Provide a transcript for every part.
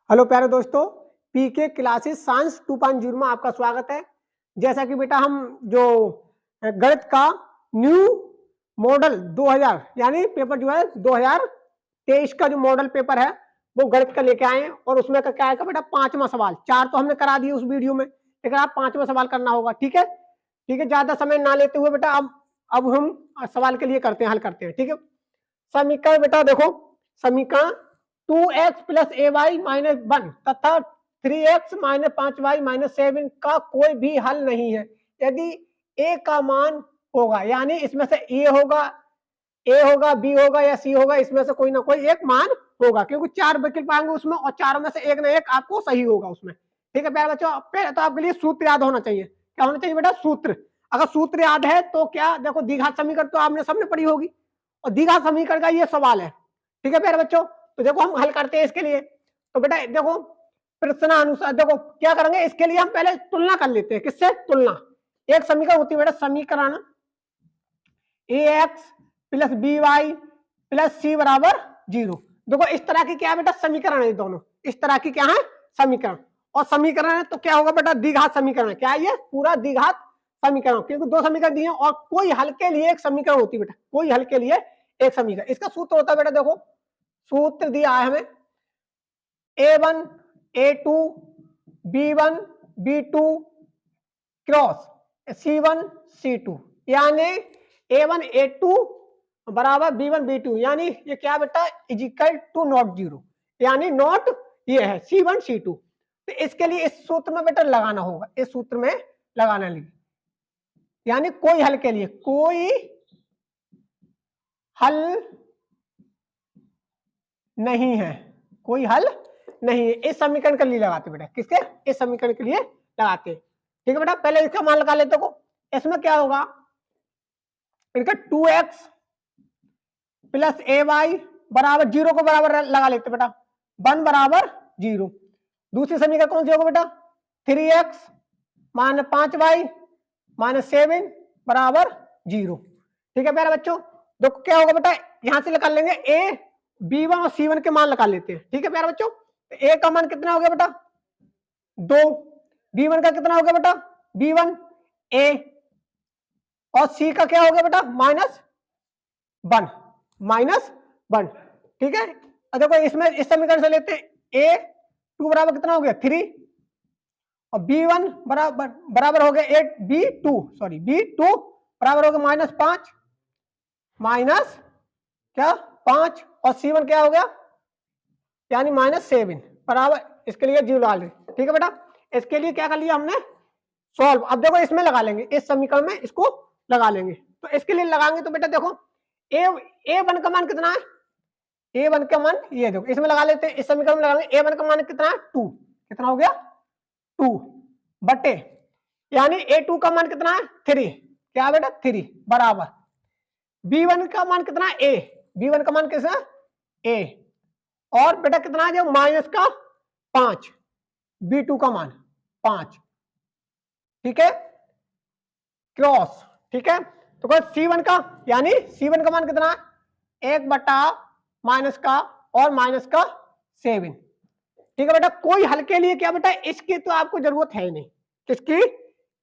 Hello प्यारे दोस्तों, पीके classes science 2.0 में आपका स्वागत है। जैसा कि बेटा हम जो गणित का न्यू मॉडल 2000 यानी पेपर जो है 2023 का जो मॉडल पेपर है वो गणित का लेके आए हैं और उसमें का क्या है बेटा पांचवा सवाल। चार तो हमने करा दिए उस वीडियो में, लेकिन आप पांचवा सवाल करना होगा। ठीक है, ठीक है, ज्यादा समय ना लेते हुए बेटा अब हम सवाल के लिए करते हैं, हल करते हैं। ठीक है, समीकरण बेटा देखो, समीकरण 2x प्लस ए वाई माइनस 1 तथा 3x माइनस 5y माइनस 7 का कोई भी हल नहीं है यदि a का मान होगा, यानी इसमें से a होगा b होगा या c होगा, इसमें से कोई ना कोई एक मान होगा, क्योंकि चार विकल्प आएंगे उसमें और चारों में से एक ना एक आपको सही होगा उसमें। ठीक है प्यारे बच्चों, पहले तो आपके लिए सूत्र याद होना चाहिए। क्या होना चाहिए बेटा? सूत्र। अगर सूत्र याद है तो क्या देखो, द्विघात समीकरण तो आपने सबने पढ़ी होगी और द्विघात समीकरण का ये सवाल है। ठीक है प्यारे बच्चों, तो देखो हम हल करते हैं इसके लिए। तो बेटा देखो प्रश्नानुसार देखो क्या करेंगे, इसके लिए हम पहले तुलना कर लेते हैं। किससे तुलना? एक समीकरण होती है बेटा समीकरण ax plus B Y plus C बराबर 0। देखो इस तरह की क्या है बेटा समीकरण है, दोनों इस तरह की क्या है समीकरण। और समीकरण है तो क्या होगा बेटा? द्विघात समीकरण है। क्या है ये? पूरा द्विघात समीकरण, क्योंकि दो समीकरण दिए और कोई हल के लिए एक समीकरण होती है बेटा, कोई हल के लिए एक समीकरण। इसका सूत्र होता है बेटा, देखो सूत्र दिया है हमें a1 a2 b1 b2 cross c1 c2, यानी a1 a2 बराबर b1 b2, यानी ये क्या बेटा इजिकल टू नॉट जीरो, यानी नॉट ये है c1 c2। तो इसके लिए इस सूत्र में बेटा लगाना होगा, इस सूत्र में लगाना लिए, यानी कोई हल के लिए कोई हल नहीं है, कोई हल नहीं है। इस समीकरण के लिए लगाते बेटा, किसके? इस समीकरण के लिए लगाते। ठीक है बेटा, पहले इसका मान लगा लेते हो। इसमें क्या होगा इनका 2x प्लस ए वाई बराबर 0 को बराबर लगा लेते बेटा, 1 बराबर 0। दूसरी समीकरण कौन सी होगा बेटा? 3x माइनस 5y माइनस 7 बराबर 0। ठीक है प्यारे बच्चों, देखो क्या होगा बेटा, यहां से निकाल लेंगे a b1 और c1 के मान निकाल लेते हैं। ठीक है प्यारे बच्चों, a का मान कितना हो गया बेटा 2, b1 का कितना हो गया बेटा b1 a, और c का क्या हो गया बेटा -1 -1। ठीक है, और देखो इसमें इस समीकरण से लेते हैं a2 बराबर कितना हो गया 3 और b1 बराबर हो गया 8, b2 बराबर हो गया -5 माइनस क्या 5, और c1 क्या हो गया यानी -7 बराबर, इसके लिए 0 डाल दें। ठीक है बेटा, इसके लिए क्या कर लिया हमने सॉल्व। अब देखो इसमें लगा लेंगे, इस समीकरण में इसको लगा लेंगे। तो इसके लिए लगाएंगे तो बेटा देखो a1 का मान कितना है, a1 का मान ये देखो इसमें लगा लेते हैं, इस समीकरण में लगाएंगे। a1 का मान कितना है 2, कितना हो गया 2 बटे, यानी a2 का मान कितना है 3, क्या बेटा 3 बराबर b1 का मान कितना है b1 का मान कितना है a, और बेटा कितना है जो माइनस का 5, b2 का मान 5। ठीक है, क्रॉस। ठीक है, तो c1 का, यानी c1 का मान कितना है 1 बटा माइनस का और माइनस का 7। ठीक है बेटा, कोई हल के लिए क्या बेटा इसकी तो आपको जरूरत है नहीं, किसकी?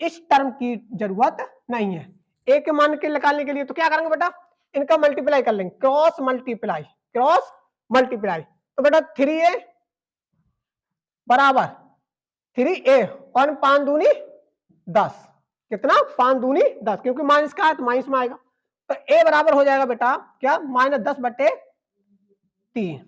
इस टर्म की जरूरत नहीं है। a के मान के निकालने के लिए तो क्या करेंगे बेटा, इनका मल्टीप्लाई कर लेंगे, क्रॉस मल्टीप्लाई। तो बेटा 3a बराबर 3a और 5 दूनी 10, कितना 5 दूनी 10, क्योंकि माइनस का है तो माइनस में आएगा। तो a बराबर हो जाएगा बेटा क्या -10 बटे 3,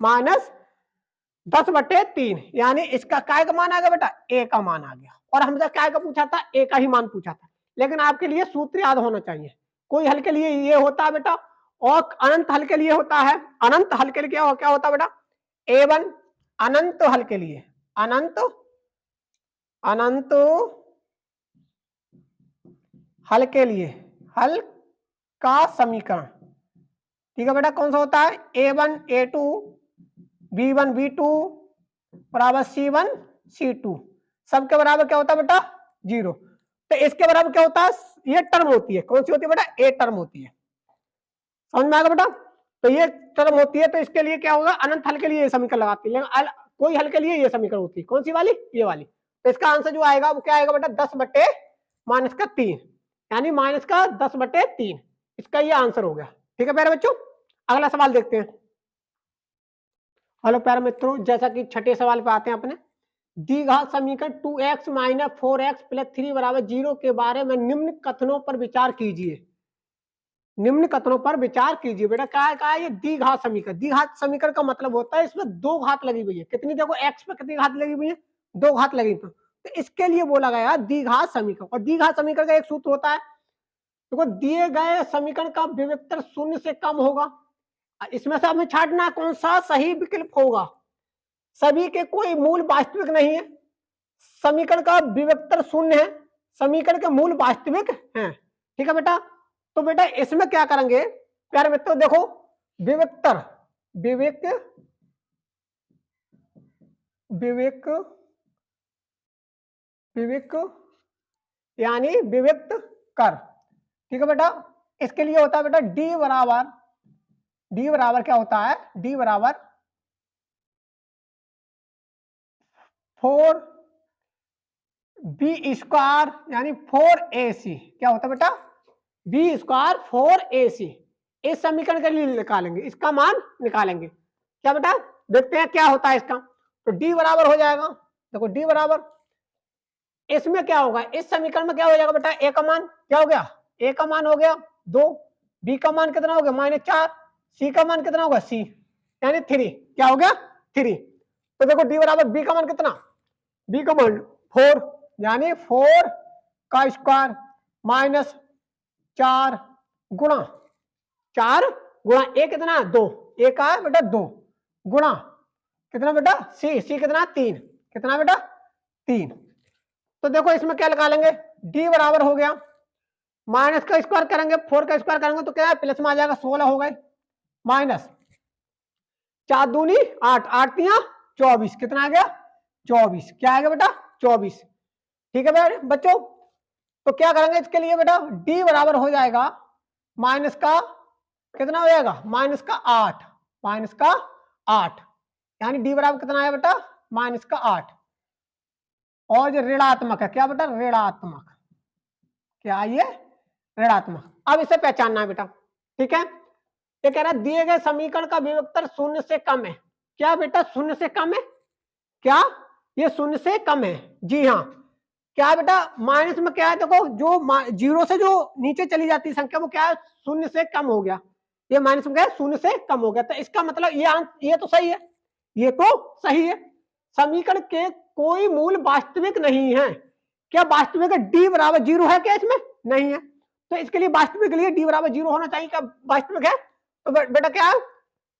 -10 बटे 3, यानी इसका काय का मान आ गया बेटा a का मान आ गया। और हमसे काय का पूछा था? a का ही मान पूछा था, लेकिन आपके लिए सूत्र याद होना चाहिए। कोई हल के लिए ये होता है बेटा, और अनंत हल के लिए होता है। अनंत हल के लिए क्या होता है बेटा a1 अनंत हल के लिए, अनंत हल के लिए हल का समीकरण। ठीक है बेटा, कौन सा होता है a1 a2 b1 b2 बराबर c1 c2, सबके बराबर क्या होता है बेटा 0। तो इसके बराबर क्या होता है, ये टर्म होती है, कौन सी होती है बेटा a टर्म होती है, समझ में आएगा बेटा? तो ये टर्म होती है, तो इसके लिए क्या होगा अनंत हल के लिए समीकरण लगाती है। कोई हल के लिए ये समीकरण होती है, कौन सी वाली, ये वाली। तो इसका आंसर जो आएगा वो क्या आएगा बेटा, 10/-3 यानी -10/3, इसका ये आंसर हो गया। ठीक है प्यारे बच्चों, अगला सवाल देखते हैं। हेलो प्यारे मित्रों, जैसा कि छठे सवाल पे आते हैं अपने, द्विघात समीकरण 2x - 4x + 3 = 0 के बारे में निम्न कथनों पर विचार कीजिए। निम्न कथनों पर विचार कीजिए। बेटा क्या है ये द्विघात समीकरण। द्विघात समीकरण का मतलब होता है इसमें दो घात लगी हुई है। कितनी, देखो x पे कितनी घात लगी हुई है, दो घात लगी हुई। तो इसके लिए बोला गया द्विघात समीकरण। और द्विघात समीकरण का एक सूत्र होता है, देखो दिए गए समीकरण का विविक्तर शून्य से कम होगा। इसमें से हमें छांटना कौन सा सही विकल्प होगा। सभी के कोई मूल वास्तविक नहीं है, समीकरण का विविक्तर शून्य है, समीकरण के मूल वास्तविक हैं। ठीक है बेटा, तो बेटा इसमें क्या करेंगे प्यारे मित्रों, देखो विविक्तर, विविक यानी विविक्त कर। ठीक है बेटा, इसके लिए होता है बेटा डी बराबर क्या होता है, डी बराबर 4b² यानी 4ac। क्या होता है बेटा, b² 4ac। इस समीकरण के लिए निकालेंगे, इसका मान निकालेंगे। क्या बेटा, देखते हैं क्या होता है इसका। तो d बराबर हो जाएगा, देखो d बराबर, इसमें क्या होगा, इस समीकरण में क्या हो जाएगा बेटा, a का मान क्या हो गया, a का मान हो गया 2, b का मान कितना हो गया -4, c का मान कितना होगा c यानी 3। क्या हो गया 3। तो देखो d बराबर b का मान कितना, b का मान 4 यानी 4 का स्क्वायर -4 गुणा 4 गुणा a कितना 2, a का है बेटा 2 गुणा कितना बेटा c कितना 3, कितना बेटा 3। तो देखो इसमें क्या लगा लेंगे, d बराबर हो गया, माइनस का स्क्वायर करेंगे 4 का स्क्वायर करेंगे तो क्या है प्लस में आ जाएगा 16 हो गए, माइनस 4 दूनी 8, 8 तिया 24, कितना आ गया 24। क्या आ गया बेटा 24। ठीक है बेटा बच्चों, तो क्या करेंगे इसके लिए बेटा, d बराबर हो जाएगा माइनस का कितना हो जाएगा, माइनस का 8 यानी d बराबर कितना आया बेटा -8। और जो ऋणात्मक है, क्या बेटा ऋणात्मक, क्या ये ऋणात्मक। अब इसे पहचानना है बेटा। ठीक है, ये कह रहा है दिए गए समीकरण का विविक्तर शून्य से कम है। क्या बेटा शून्य से कम है, क्या ये शून्य से कम है, जी हाँ। क्या बेटा माइनस में क्या है, देखो जो जीरो से जो नीचे चली जाती है संख्या वो क्या है शून्य से कम हो गया, ये माइनस में क्या है शून्य से कम हो गया। तो इसका मतलब ये तो सही है, ये तो सही है। समीकरण के कोई मूल वास्तविक नहीं है। क्या वास्तविक है, d बराबर 0 है क्या इसमें, नहीं है। तो इसके लिए वास्तविक के लिए d बराबर 0 होना चाहिए, क्या वास्तविक है, तो बेटा क्या है,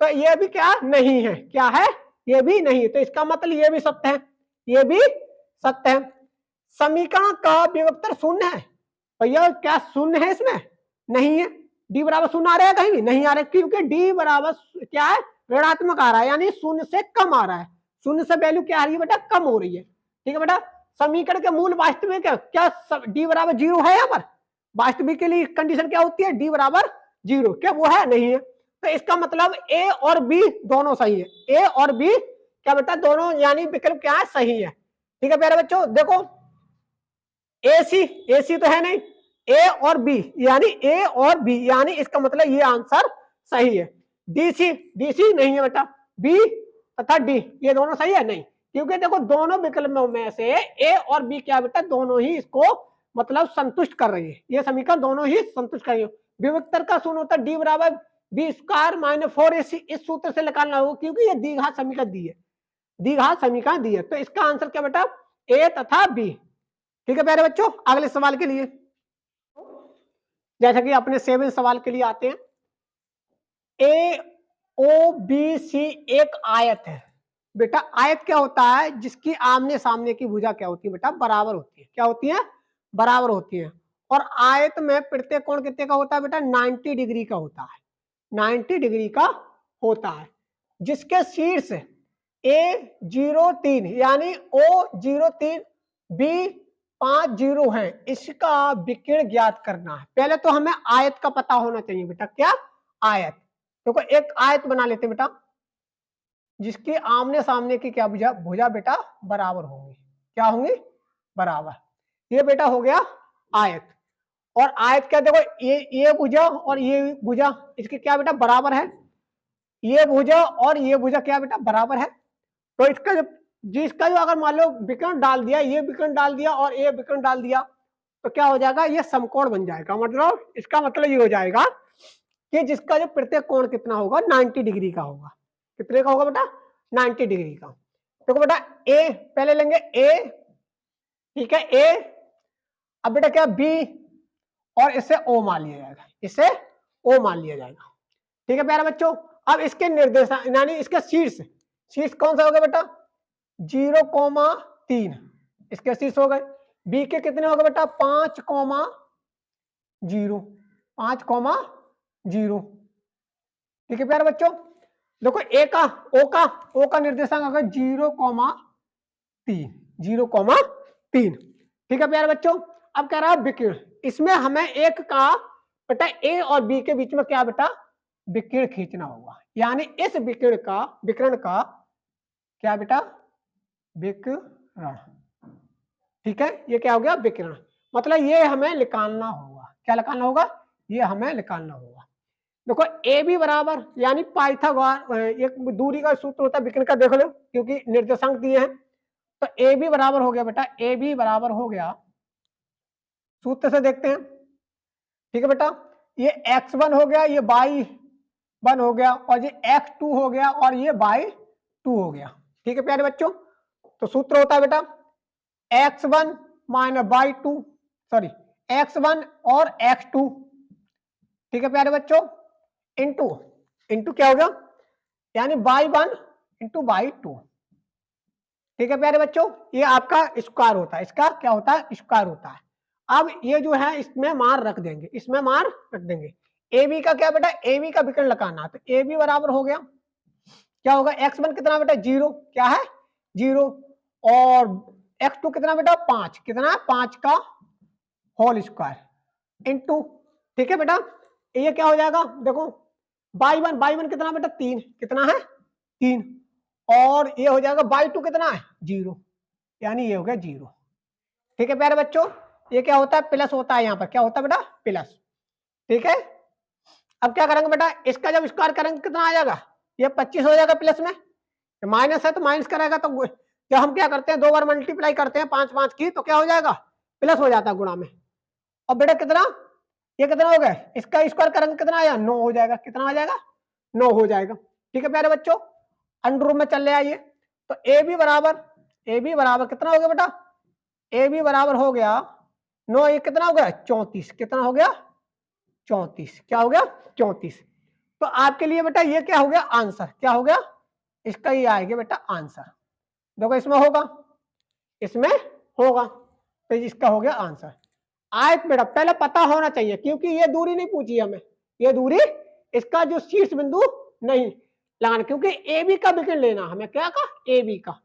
तो ये भी क्या नहीं है, क्या है ये भी नहीं है। तो इसका मतलब ये भी सत्य है, ये भी सत्य है। समीकरण का विविक्तर शून्य है, भैया क्या शून्य है इसमें, नहीं है। d बराबर शून्य आ रहा है कहीं भी नहीं आ रहा है, क्योंकि d बराबर क्या है ऋणात्मक आ रहा है यानी शून्य से कम आ रहा है। शून्य से वैल्यू क्या आ रही है बेटा, कम हो रही है। ठीक है बेटा, समीकरण के मूल वास्तविक है, क्या d बराबर 0 है यहाँ पर, वास्तविक के लिए कंडीशन क्या होती है d बराबर 0, क्या वो है, नहीं है। तो इसका मतलब a और b दोनों सही है, a और b क्या बेटा दोनों यानी विकल्प क्या है सही है। ठीक है प्यारे बच्चों, देखो AC तो है नहीं, a और b यानी इसका मतलब ये आंसर सही है। DC नहीं है बेटा, b तथा d ये दोनों सही है नहीं, क्योंकि देखो दोनों विकल्पों में से a और b क्या बेटा दोनों ही इसको मतलब संतुष्ट कर रही है, ये समीकरण दोनों ही संतुष्ट कर रही है। विविक्तर का शून्य होता है d बराबर b² - 4ac, इस सूत्र से निकालना होगा क्योंकि ये द्विघात समीकरण दी है। तो इसका आंसर क्या बेटा a तथा b। ठीक है प्यारे बच्चों, अगले सवाल के लिए, जैसा कि अपने 7 सवाल के लिए आते हैं। AOBC एक आयत है। बेटा आयत क्या होता है, जिसकी आमने सामने की भुजा क्या होती है बेटा बराबर होती है, क्या होती है बराबर होती है। और आयत में प्रत्येक कोण कितने का होता है बेटा 90 डिग्री का होता है, 90 डिग्री का होता है। जिसके शीर्ष A03 यानी O03 B50 है, इसका विकिरण ज्ञात करना है। पहले तो हमें आयत का पता होना चाहिए बेटा, क्या आयत। देखो एक आयत बना लेते बेटा, जिसकी आमने सामने की क्या भुजा भुजा बेटा बराबर होंगी, क्या होंगी बराबर। ये बेटा हो गया आयत, और आयत क्या देखो ये भुजा और ये भुजा इसकी क्या बेटा बराबर है, ये भुजा और ये भुजा क्या बेटा बराबर है। तो इसका जिसका जो अगर मान लो विकर्ण डाल दिया, ये विकर्ण डाल दिया और ये विकर्ण डाल दिया, तो क्या हो जाएगा, ये समकोण बन जाएगा। मतलब इसका मतलब ये हो जाएगा कि जिसका जो प्रत्येक कोण कितना होगा 90 डिग्री का होगा। कितने का होगा बेटा 90 डिग्री का। देखो बेटा ए पहले लेंगे ए, ठीक है ए, अब बेटा क्या बी और इससे ओ मान लिया जाएगा, इससे ओ मान लिया जाएगा, ठीक है प्यारे बच्चों। अब इसके निर्देशांक यानी इसके शीर्ष, शीर्ष कौन सा होगा बेटा 0,3, इसके शीर्ष हो गए। बी के कितने हो गए बेटा 5,0, 5,0, ठीक है प्यारे बच्चों। देखो ए का ओ का निर्देशांक होगा 0,3, 0,3, ठीक है प्यारे बच्चों। अब कह रहा है विकिरण, इसमें हमें एक का बेटा ए और बी के बीच में क्या बेटा विकिरण खींचना होगा, यानी इस विकिरण का क्या बेटा विकिरण, ठीक है। ये क्या हो गया विकिरण, मतलब ये हमें निकालना होगा, क्या निकालना होगा, ये हमें निकालना होगा। देखो ए बी बराबर यानी पाइथागोरस एक दूरी का सूत्र होता है विकिरण का, देख लो क्योंकि निर्देशांक दिए हैं। तो ए बी बराबर हो गया बेटा, ए बी बराबर हो गया, सूत्र से देखते हैं, ठीक है बेटा। ये x1 हो गया, ये y1 हो गया, और ये x2 हो गया, और ये y2 हो गया, ठीक है प्यारे बच्चों। तो सूत्र होता है बेटा x1 minus y2, sorry x1 और x2, ठीक है प्यारे बच्चों, इंटू क्या हो गया यानी y1 इंटू y2, ठीक है प्यारे बच्चों। ये आपका स्क्वायर होता है, इसका क्या होता है स्क्वायर होता है। अब ये जो है इसमें मान रख देंगे, इसमें मान रख देंगे। ए बी का क्या बेटा ए बी का विकर्ण लगाना, तो ए बी बराबर हो गया क्या होगा x1 कितना बेटा 0, क्या है 0, और x2 कितना बेटा 5, कितना 5 का होल स्क्वायर इंटू, ठीक है बेटा। ये क्या हो जाएगा देखो y1 कितना बेटा 3, कितना है 3, और ये हो जाएगा y2 कितना है 0, यानी ये हो गया 0, ठीक है प्यारे बच्चों। ये क्या होता है प्लस होता है, यहाँ पर क्या होता है बेटा प्लस, ठीक है। अब क्या करेंगे बेटा इसका जब स्क्वायर करेंगे कितना आ जाएगा, ये 25 हो जाएगा, प्लस में माइनस है तो माइनस करेगा, तो जब हम क्या करते हैं 2 बार मल्टीप्लाई करते हैं 5 5 की, तो क्या हो जाएगा प्लस हो जाता है गुणा में। और बेटा कितना ये कितना हो गया, इसका स्क्वायर करेंगे कितना आया 9 हो जाएगा, कितना आ जाएगा 9 हो जाएगा, ठीक है प्यारे बच्चों। अंडर रूट में चल ले आइए, तो ए बी बराबर कितना हो गया बेटा ए बी बराबर हो गया 9, ये कितना हो गया 34, कितना हो गया 34, क्या हो गया 34। तो आपके लिए बेटा ये क्या हो गया आंसर, क्या हो गया इसका ये आएगा बेटा आंसर। देखो इसमें होगा, तो इसका हो गया आंसर। आयत बेटा पहले पता होना चाहिए, क्योंकि ये दूरी नहीं पूछी हमें, ये दूरी इसका जो शीर्ष बिंदु नहीं लगाना, क्योंकि ए बी का विकिरण लेना हमें, क्या का ए बी का,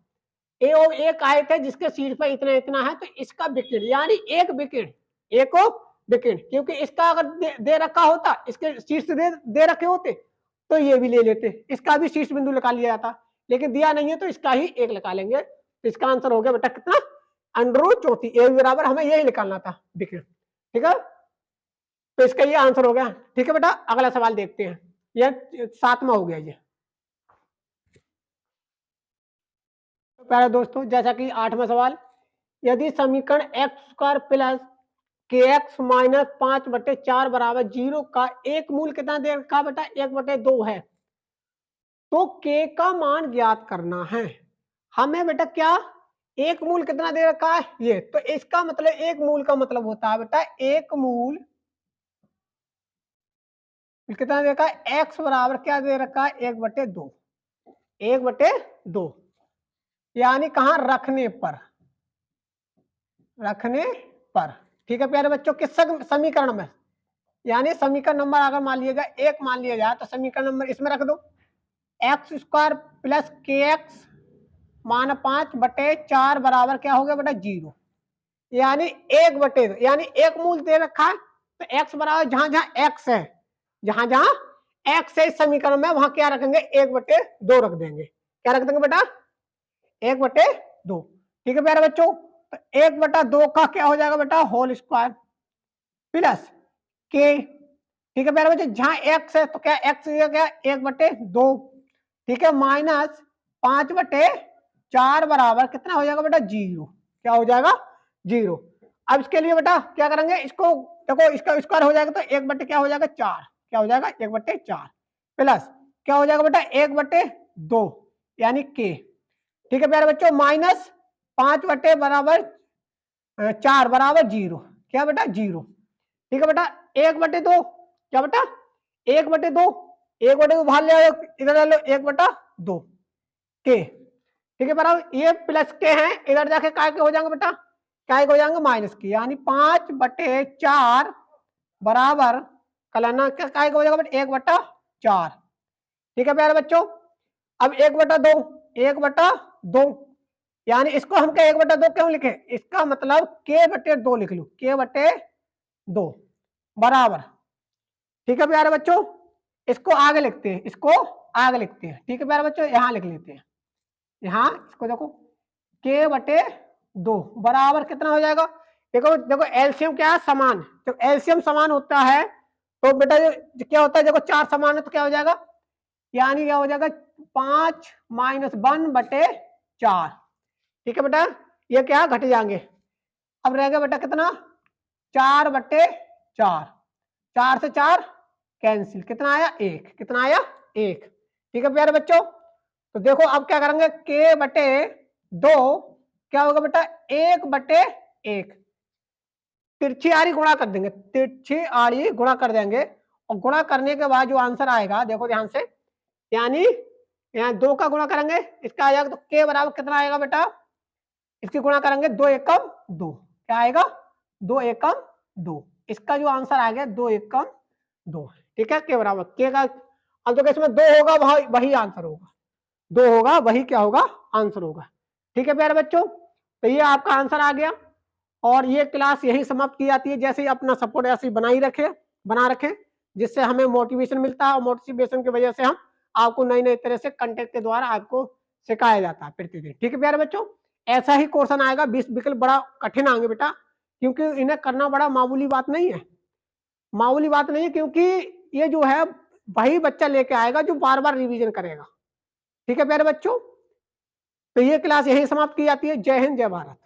ए और एक आयत है जिसके शीर्ष पर इतना इतना है, तो इसका विकिरण यानी एक विकिरण, क्योंकि इसका अगर दे रखा होता, इसके शीर्ष दे रखे होते तो ये भी ले लेते, इसका भी शीर्ष बिंदु निकाल लिया जाता, लेकिन दिया नहीं है तो इसका ही एक निकाल लेंगे। तो इसका आंसर हो गया बेटा कितना √34, ए बराबर हमें यही निकालना था विकिरण, ठीक है। तो इसका ये आंसर हो गया, ठीक है बेटा। अगला सवाल देखते हैं, यह 7वां हो गया ये। प्यारे दोस्तों जैसा कि 8वां सवाल, यदि समीकरण x² प्लस kx माइनस 5/4 बराबर 0 का एक मूल कितना दे रखा बेटा 1/2 है, तो k का मान ज्ञात करना है। हमें बेटा क्या एक मूल कितना दे रखा है ये, तो इसका मतलब एक मूल का मतलब होता है बेटा एक मूल कितना दे रखा है x बराबर क्या दे रखा है 1/2, 1/2 यानी कहां रखने पर, ठीक है प्यारे बच्चों। किस समीकरण में, यानी समीकरण नंबर अगर मान लिया जाए 1 मान लिया जाए, तो समीकरण नंबर इसमें रख दो x² प्लस kx मान 5/4 बराबर क्या हो गया बेटा 0, यानी 1/2, यानी एक मूल दे रखा है, तो x बराबर जहां x है, जहां x है इस समीकरण में वहां क्या रखेंगे 1/2 रख देंगे, क्या रख देंगे बेटा 1/2। ठीक है प्यारे बच्चों, तो 1/2 का क्या हो जाएगा बेटा होल स्क्वायर प्लस के। ठीक है प्यारे बच्चों, जहां x है तो क्या x क्या 1/2। ठीक है, माइनस 5/4 बराबर कितना हो जाएगा बेटा 0। क्या हो जाएगा 0। अब इसके लिए बेटा क्या करेंगे, इसको देखो इसका स्क्वायर हो जाएगा तो 1 क्या हो जाएगा 4। क्या हो जाएगा 1/4 प्लस क्या हो जाएगा बेटा 1/2 यानी के। ठीक है प्यारे बच्चों, माइनस 5 बराबर 4 बराबर 0। क्या बेटा 0। ठीक है बेटा 1/2 क्या बेटा 1/2 1/2 बाहर ले आओ, इधर ले लो 1/2 के। ठीक है बराबर, ये प्लस के हैं, इधर जाके काय के हो जाएंगे बेटा, काय के हो जाएंगे माइनस के, यानी 5/4 बराबर कलाना काय के हो जाएगा बेटा 1/4। ठीक है प्यारे बच्चों, अब 1/2 यानी इसको हम क्या 1/2 क्यों लिखे, इसका मतलब k/2 लिख लो, k/2 बराबर। ठीक है प्यारे बच्चों, इसको आगे लिखते हैं, इसको आगे लिखते हैं। ठीक है प्यारे बच्चों, यहां लिख लेते हैं, यहां इसको देखो k/2 बराबर कितना हो जाएगा। देखो देखो एलसीएम क्या है समान, जब एलसीएम समान होता है तो बेटा क्या होता है, देखो 4 समान है तो क्या हो जाएगा, यानी क्या हो जाएगा 5 - 1/4। ठीक है बेटा, ये क्या घट जाएंगे, अब रहेगा बेटा कितना 4/4, 4 से 4 कैंसिल, कितना आया 1, कितना आया 1। ठीक है प्यारे बच्चों, तो देखो अब क्या करेंगे k/2 क्या होगा बेटा 1/1, तिरछी आड़ी गुणा कर देंगे, तिरछी आड़ी गुणा कर देंगे, और गुणा करने के बाद जो आंसर आएगा देखो ध्यान से, यानी यहाँ 2 का गुणा करेंगे इसका आ जाएगा तो k बराबर कितना आएगा बेटा, इसकी गुणा करेंगे 2 एकम 2, क्या आएगा 2 एकम 2, इसका जो आंसर आ गया 2 एकम 2। ठीक है, के बराबर के का, अब देखो इसमें 2 होगा वही आंसर होगा, 2 होगा वही क्या होगा आंसर होगा। ठीक है प्यारे बच्चों, तो ये आपका आंसर आ गया, और ये क्लास यही समाप्त की जाती है। जैसे ही अपना सपोर्ट ऐसे बना रखें जिससे हमें मोटिवेशन मिलता है, और मोटिवेशन की वजह से हम आपको नई नई तरह से कंटेंट के द्वारा आपको सिखाया जाता है प्रतिदिन। ठीक है प्यारे बच्चों, ऐसा ही क्वेश्चन आएगा, 20 विकल्प बड़ा कठिन आएंगे बेटा, क्योंकि इन्हें करना बड़ा मामूली बात नहीं है, मामूली बात नहीं है, क्योंकि ये जो है वही बच्चा लेके आएगा जो बार बार रिवीजन करेगा। ठीक है प्यारे बच्चों, तो ये क्लास यही समाप्त की जाती है। जय हिंद, जय भारत।